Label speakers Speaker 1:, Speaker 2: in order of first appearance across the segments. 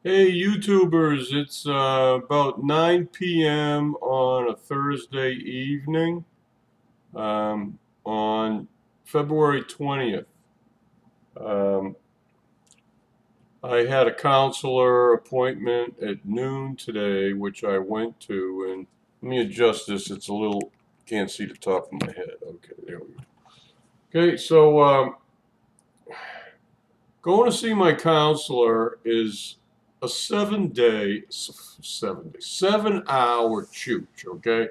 Speaker 1: Hey YouTubers, it's about 9 p.m. on a Thursday evening on February 20th. Um, I had a counselor appointment at noon today, which I went to, and let me adjust this. It's a little, can't see the top of my head. Okay, there we go. Okay, so going to see my counselor is a 7-hour chooch, okay?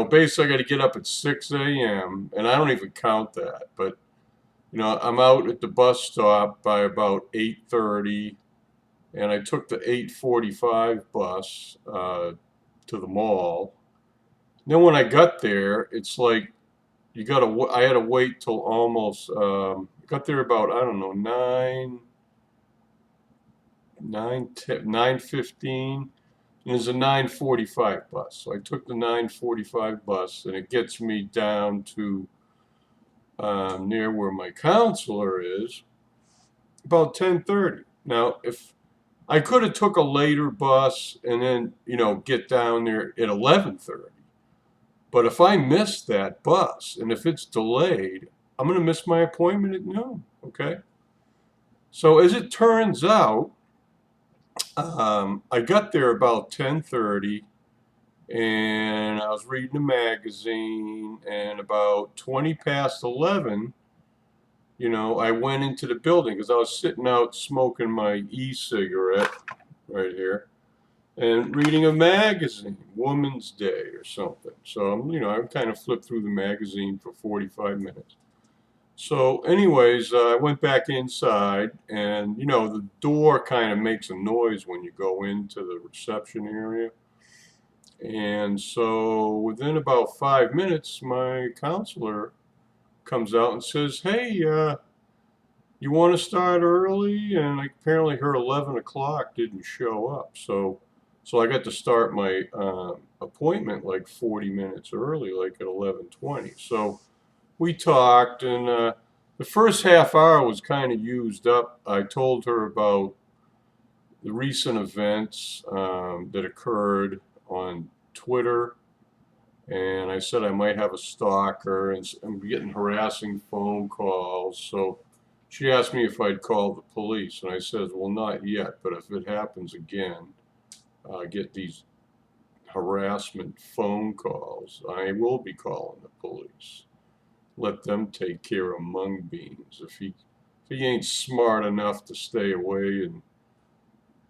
Speaker 1: Basically, I got to get up at 6 a.m., and I don't even count that. But, I'm out at the bus stop by about 8:30, and I took the 8:45 bus to the mall. Then when I got there, it's like I had to wait till almost, got there about, I don't know, 9:15. And there's a 9:45 bus. So I took the 9:45 bus, and it gets me down to near where my counselor is about 10:30. Now, if I could have took a later bus and then, get down there at 11:30. But if I miss that bus and if it's delayed, I'm going to miss my appointment at noon. Okay. So as it turns out, I got there about 10:30, and I was reading a magazine, and about 20 past 11, I went into the building because I was sitting out smoking my e-cigarette right here and reading a magazine, Woman's Day or something. So I kind of flipped through the magazine for 45 minutes. So, anyways, I went back inside, and the door kind of makes a noise when you go into the reception area. And so, within about 5 minutes, my counselor comes out and says, "Hey, you want to start early?" And apparently, her 11 o'clock didn't show up. So I got to start my appointment like 40 minutes early, like at 11:20. So we talked, and the first half hour was kind of used up. I told her about the recent events that occurred on Twitter, and I said I might have a stalker, and I'm getting harassing phone calls. So she asked me if I'd call the police, and I said, well, not yet, but if it happens again, get these harassment phone calls, I will be calling the police. Let them take care of mung beans. If he ain't smart enough to stay away and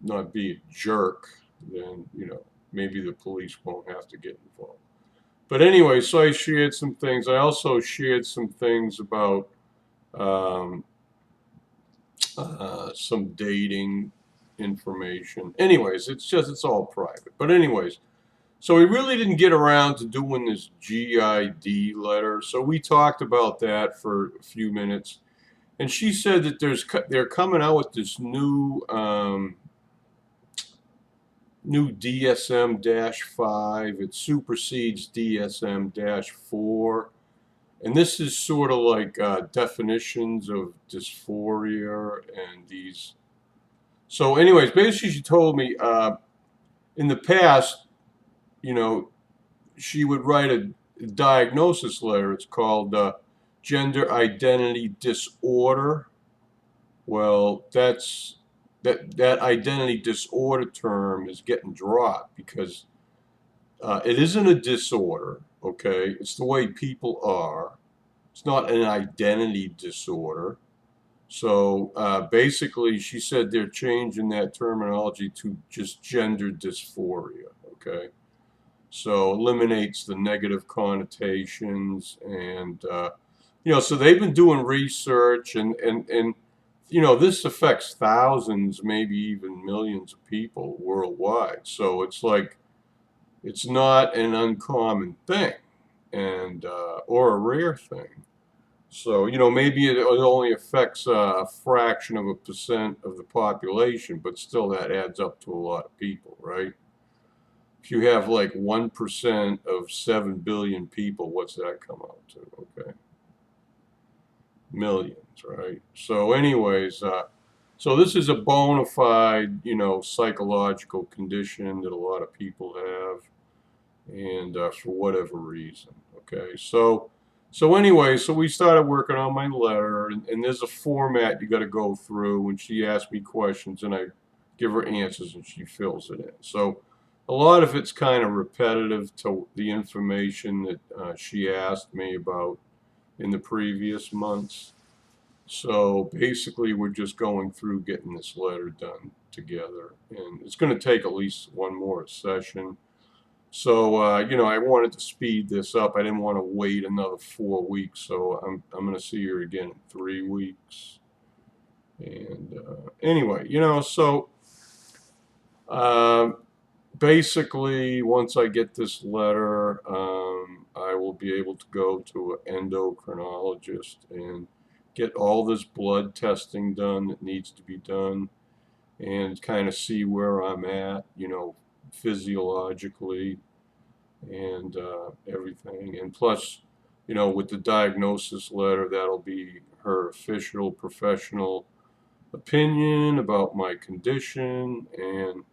Speaker 1: not be a jerk, then maybe the police won't have to get involved. But anyway, so I shared some things. I also shared some things about um, some dating information. Anyways, it's all private. But anyways, so we really didn't get around to doing this GID letter. So we talked about that for a few minutes, and she said that they're coming out with this new DSM-5. It supersedes DSM-4. And this is sort of like definitions of dysphoria and these. So, anyways, basically, she told me in the past, you know, she would write a diagnosis letter. It's called gender identity disorder. Well, that identity disorder term is getting dropped because it isn't a disorder. Okay, it's the way people are. It's not an identity disorder. So basically, she said they're changing that terminology to just gender dysphoria. Okay, so eliminates the negative connotations, and so they've been doing research, and this affects thousands, maybe even millions of people worldwide. So it's like it's not an uncommon thing, and or a rare thing. So, maybe it only affects a fraction of a percent of the population, but still that adds up to a lot of people, right? If you have like 1% of 7 billion people, what's that come out to? Okay. Millions, right? So, anyways, So this is a bona fide, psychological condition that a lot of people have, and for whatever reason. Okay, so anyway, so we started working on my letter, and there's a format you got to go through, and she asked me questions, and I give her answers, and she fills it in. So a lot of it's kind of repetitive to the information that she asked me about in the previous months. So basically, we're just going through getting this letter done together, and it's going to take at least one more session. So, I wanted to speed this up. I didn't want to wait another 4 weeks, so I'm going to see her again in 3 weeks. And anyway, so uh, basically, once I get this letter, I will be able to go to an endocrinologist and get all this blood testing done that needs to be done and kind of see where I'm at, physiologically and everything. And plus, with the diagnosis letter, that'll be her official professional opinion about my condition. And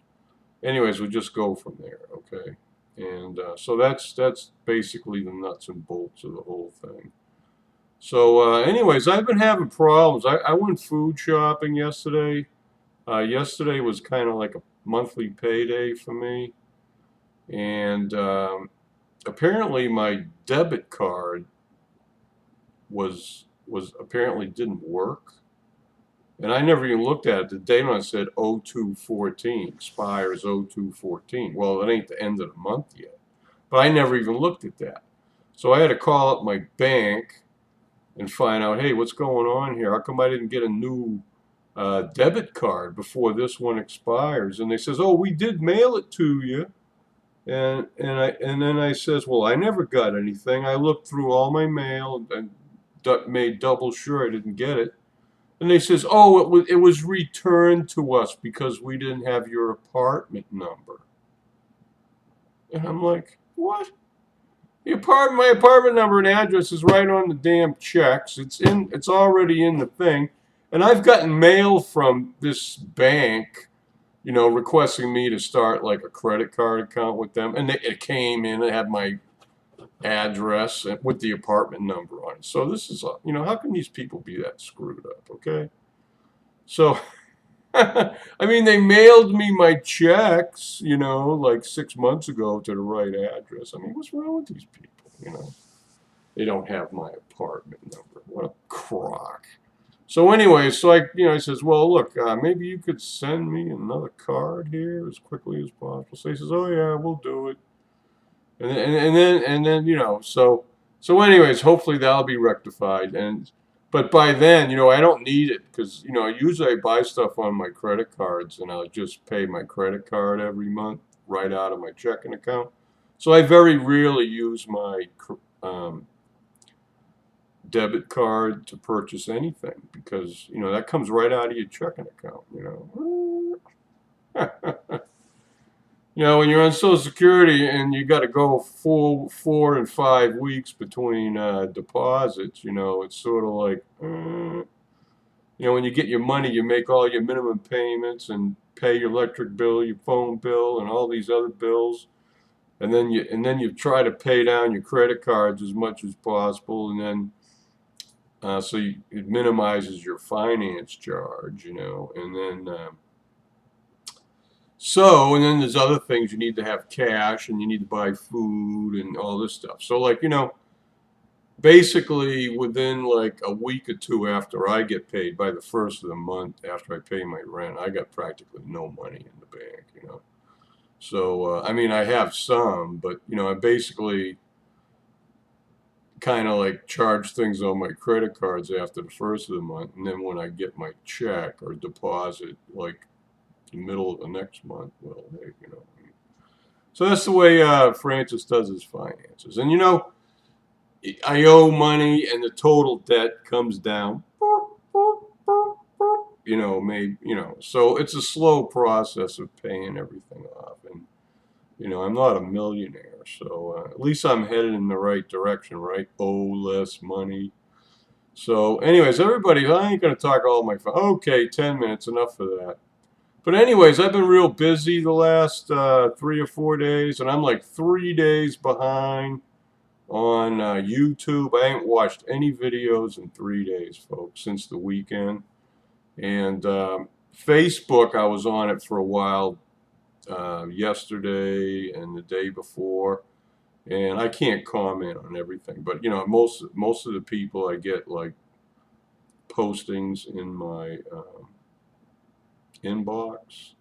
Speaker 1: anyways, we'll just go from there, okay? And so that's basically the nuts and bolts of the whole thing. So, anyways, I've been having problems. I went food shopping yesterday. Yesterday was kind of like a monthly payday for me, and apparently my debit card was apparently didn't work, and I never even looked at it. The date on it said 0214, expires 0214. Well, it ain't the end of the month yet, but I never even looked at that. So I had to call up my bank and find out, hey, what's going on here? How come I didn't get a new debit card before this one expires? And they says, oh, we did mail it to you. And then I says, well, I never got anything. I looked through all my mail and made double sure I didn't get it. And they says, oh, it was returned to us because we didn't have your apartment number. And I'm like, what? My apartment number and address is right on the damn checks. It's already in the thing. And I've gotten mail from this bank, requesting me to start like a credit card account with them. And it came in, it had my address with the apartment number on it. So this is, how can these people be that screwed up, okay? So, I mean, they mailed me my checks, like 6 months ago to the right address. I mean, what's wrong with these people, They don't have my apartment number. What a crock. So anyway, so I says, well, look, maybe you could send me another card here as quickly as possible. So he says, oh yeah, we'll do it. And then so anyways, hopefully that'll be rectified. But by then, I don't need it because usually I buy stuff on my credit cards and I'll just pay my credit card every month right out of my checking account. So I very rarely use my debit card to purchase anything because that comes right out of your checking account. When you're on Social Security and you got to go 4 and 5 weeks between deposits, it's sort of like, when you get your money, you make all your minimum payments and pay your electric bill, your phone bill, and all these other bills, and then you try to pay down your credit cards as much as possible, and then so it minimizes your finance charge, and then. And then there's other things you need to have cash and you need to buy food and all this stuff. So basically within like a week or two after I get paid, by the first of the month after I pay my rent, I got practically no money in the bank. So, I mean, I have some, but, I basically kind of like charge things on my credit cards after the first of the month. And then when I get my check or deposit, like, the middle of the next month, well, hey, So that's the way Fran-Sez does his finances. And I owe money and the total debt comes down. Maybe, so it's a slow process of paying everything off. And, I'm not a millionaire, so at least I'm headed in the right direction, right? Owe less money. So, anyways, everybody, I ain't gonna talk all my fun. Okay, 10 minutes, enough for that. But anyways, I've been real busy the last 3 or 4 days, and I'm like 3 days behind on YouTube. I ain't watched any videos in 3 days, folks, since the weekend. And Facebook, I was on it for a while yesterday and the day before, and I can't comment on everything. But you know, most of the people I get like postings in my inbox.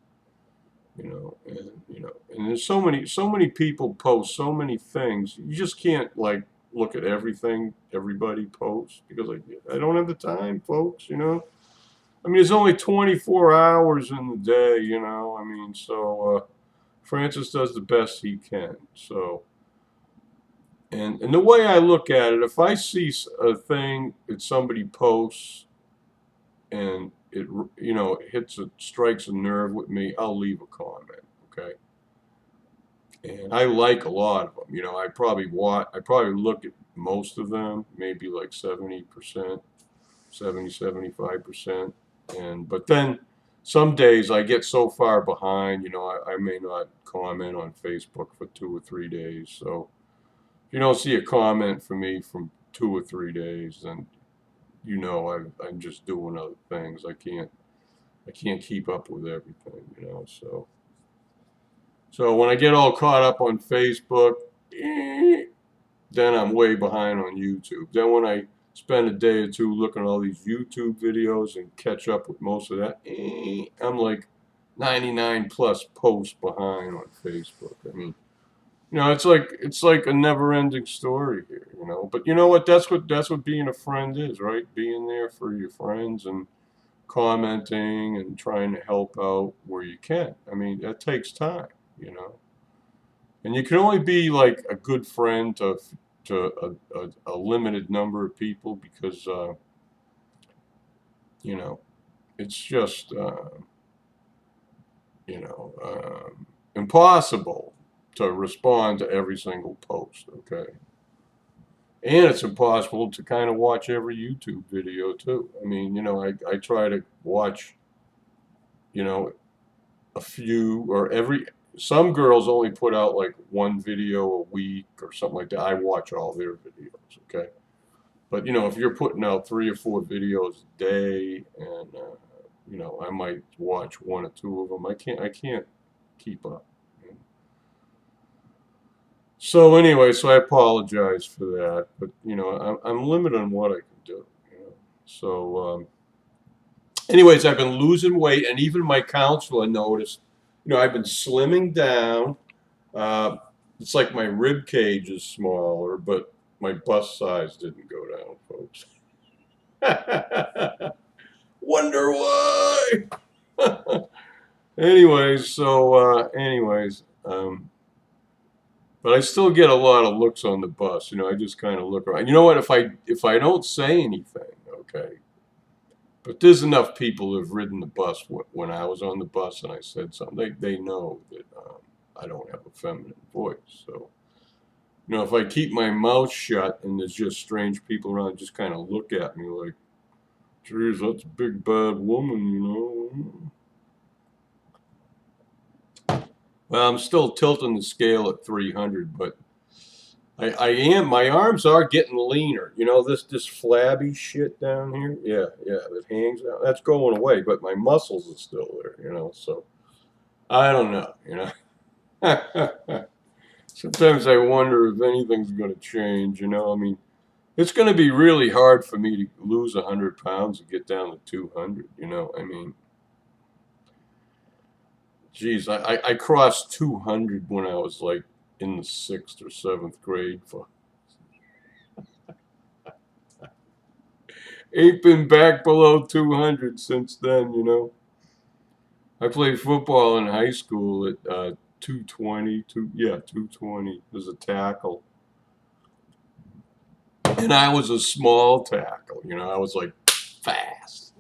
Speaker 1: And there's so many people post so many things. You just can't like look at everything everybody posts because I don't have the time, folks. I mean, there's only 24 hours in the day. I mean, so Francis does the best he can. So, and the way I look at it, if I see a thing that somebody posts and it strikes a nerve with me, I'll leave a comment. Okay. And I like a lot of them. I probably look at most of them, maybe like 70%, 75%. But then some days I get so far behind, I may not comment on Facebook for 2 or 3 days. So if you don't see a comment from me from 2 or 3 days, then I'm just doing other things. I can't keep up with everything. So when I get all caught up on Facebook, then I'm way behind on YouTube. Then when I spend a day or two looking at all these YouTube videos and catch up with most of that, I'm like 99 plus posts behind on Facebook. I mean, it's like a never-ending story here. But you know what? That's what being a friend is, right? Being there for your friends and commenting and trying to help out where you can. I mean, that takes time, you know. And you can only be like a good friend to a limited number of people because you know it's just you know impossible to respond to every single post. Okay, and it's impossible to kind of watch every YouTube video too. I mean, I try to watch you know a few or every. Some girls only put out like one video a week or something like that. I watch all their videos. Okay. But if you're putting out 3 or 4 videos a day, and I might watch one or two of them. I can't keep up. So anyway, so I apologize for that, but I'm limited on what I can do. So anyways, I've been losing weight, and even my counselor noticed. I've been slimming down. Uh, it's like my rib cage is smaller, but my bust size didn't go down, folks. Wonder why. But I still get a lot of looks on the bus. I just kind of look around. You know what? If I don't say anything, okay. But there's enough people who've ridden the bus when I was on the bus and I said something. They know that I don't have a feminine voice. So if I keep my mouth shut and there's just strange people around, just kind of look at me like, geez, that's a big bad woman. Well, I'm still tilting the scale at 300, but I am. My arms are getting leaner. This flabby shit down here. Yeah, that hangs out. That's going away, but my muscles are still there. So I don't know. Sometimes I wonder if anything's going to change. I mean, it's going to be really hard for me to lose 100 pounds and get down to 200. I mean, geez, I crossed 200 when I was like in the 6th or 7th grade. Ain't been back below 200 since then. I played football in high school at 220, 220 as a tackle. And I was a small tackle, I was like fast.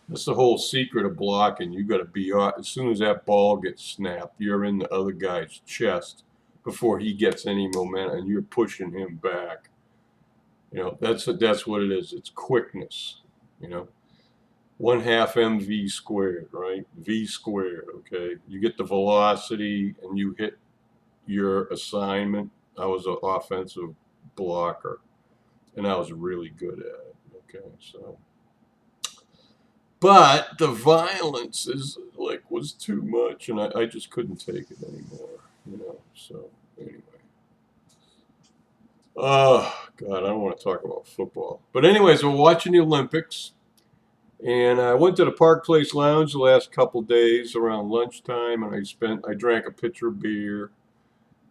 Speaker 1: That's the whole secret of blocking. You got to be as soon as that ball gets snapped, you're in the other guy's chest before he gets any momentum, and you're pushing him back. You know, that's what it is. It's quickness. You know, 1/2 mv squared, right? V squared. Okay, you get the velocity and you hit your assignment. I was an offensive blocker, and I was really good at it. Okay, so. But the violence is like was too much, and I just couldn't take it anymore. You know. So anyway. Oh God, I don't want to talk about football. But anyways, we're watching the Olympics, and I went to the Park Place Lounge the last couple days around lunchtime, and I drank a pitcher of beer,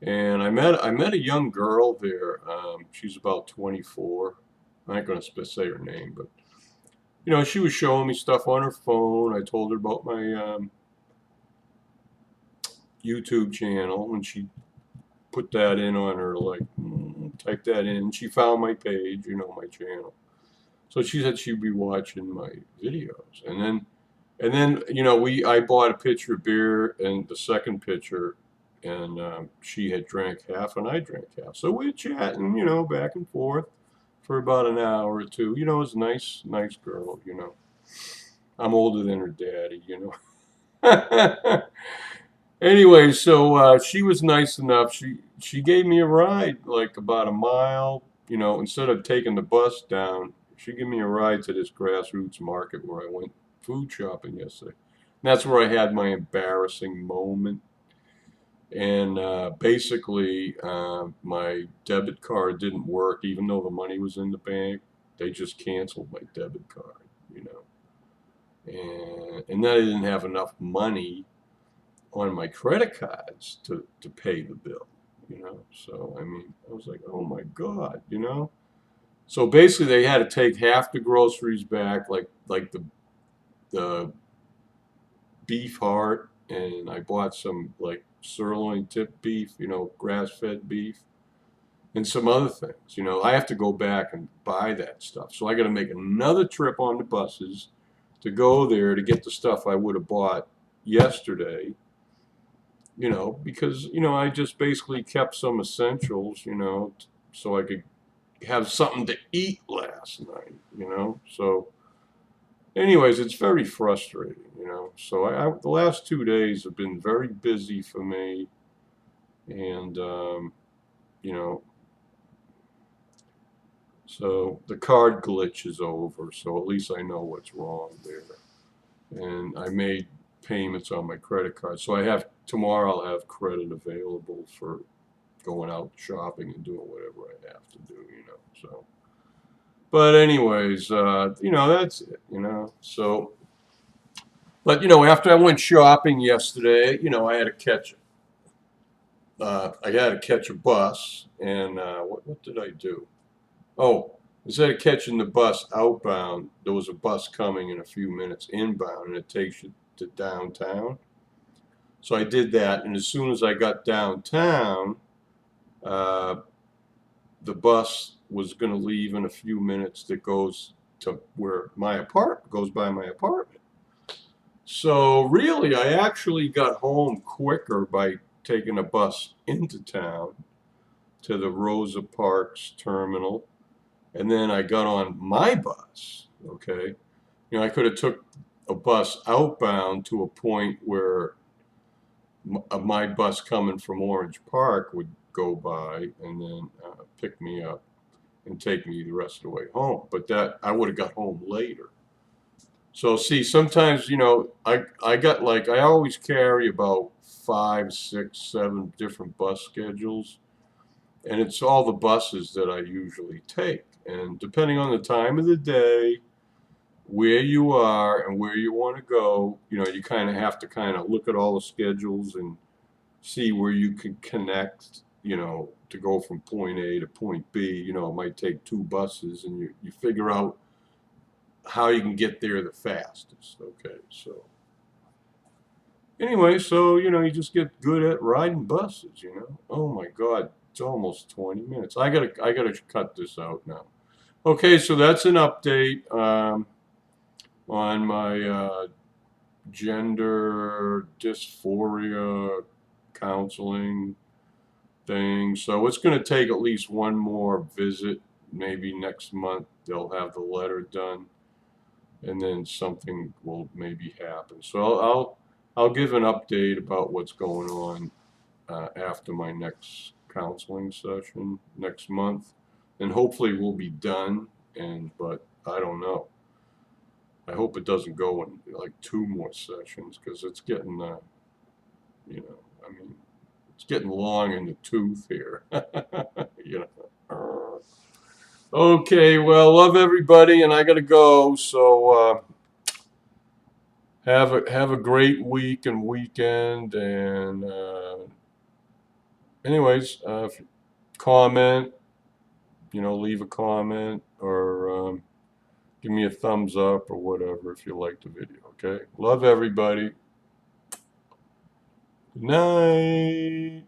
Speaker 1: and I met a young girl there. She's about 24. I ain't gonna say her name, but you know, she was showing me stuff on her phone. I told her about my YouTube channel, and she put that in on her, like, type that in. She found my page, you know, my channel. So she said she'd be watching my videos, and then you know, I bought a pitcher of beer and the second pitcher, and she had drank half and I drank half. So we were chatting, you know, back and forth for about an hour or two. You know, it was a nice girl. You know, I'm older than her daddy. You know. Anyway, so she was nice enough. She gave me a ride, like about a mile. You know, instead of taking the bus down, she gave me a ride to this grassroots market where I went food shopping yesterday. And that's where I had my embarrassing moment. And basically, my debit card didn't work, even though the money was in the bank. They just canceled my debit card. You know, and then I didn't have enough money on my credit cards to pay the bill, you know. So I mean, I was like, oh my God, you know. So basically, they had to take half the groceries back, like the beef heart, and I bought some like sirloin tip beef, you know, grass-fed beef, and some other things. You know, I have to go back and buy that stuff, so I got to make another trip on the buses to go there to get the stuff I would have bought yesterday, you know, because, you know, I just basically kept some essentials, you know, so I could have something to eat last night, you know. So, anyways, it's very frustrating, you know. So, the last 2 days have been very busy for me, and, you know, so the card glitch is over, so at least I know what's wrong there. And I made payments on my credit card, so tomorrow I'll have credit available for going out shopping and doing whatever I have to do, you know. So, but anyways, you know, that's it, you know. So, but you know, after I went shopping yesterday, you know, I had to catch a bus, and what did I do? Oh, instead of catching the bus outbound, there was a bus coming in a few minutes inbound, and it takes you to downtown. So I did that, and as soon as I got downtown, uh, the bus was going to leave in a few minutes that goes to where my apartment goes by my apartment. So really, I actually got home quicker by taking a bus into town to the Rosa Parks terminal, and then I got on my bus. Okay, you know, I could have took a bus outbound to a point where my bus coming from Orange Park would go by and then pick me up and take me the rest of the way home. But that I would have got home later. So see, sometimes, you know, I got like I always carry about 5, 6, 7 different bus schedules, and it's all the buses that I usually take. And depending on the time of the day, where you are and where you want to go, you know, you kind of have to kind of look at all the schedules and see where you can connect, you know, to go from point A to point B. You know, it might take 2 buses, and you figure out how you can get there the fastest. Okay, so anyway, so you know, you just get good at riding buses. You know, oh my God, it's almost 20 minutes. I gotta cut this out now. Okay, so that's an update on my gender dysphoria counseling thing. So it's going to take at least one more visit maybe next month they'll have the letter done, and then something will maybe happen. So I'll give an update about what's going on after my next counseling session next month, and hopefully we'll be done. But I don't know. I hope it doesn't go in like 2 more sessions, because it's getting, you know, I mean, it's getting long in the tooth here. You know. Okay, well, love everybody, and I gotta go. So have a great week and weekend. And anyways, comment, leave a comment, or give me a thumbs up or whatever if you like the video. Okay, love everybody. Good night.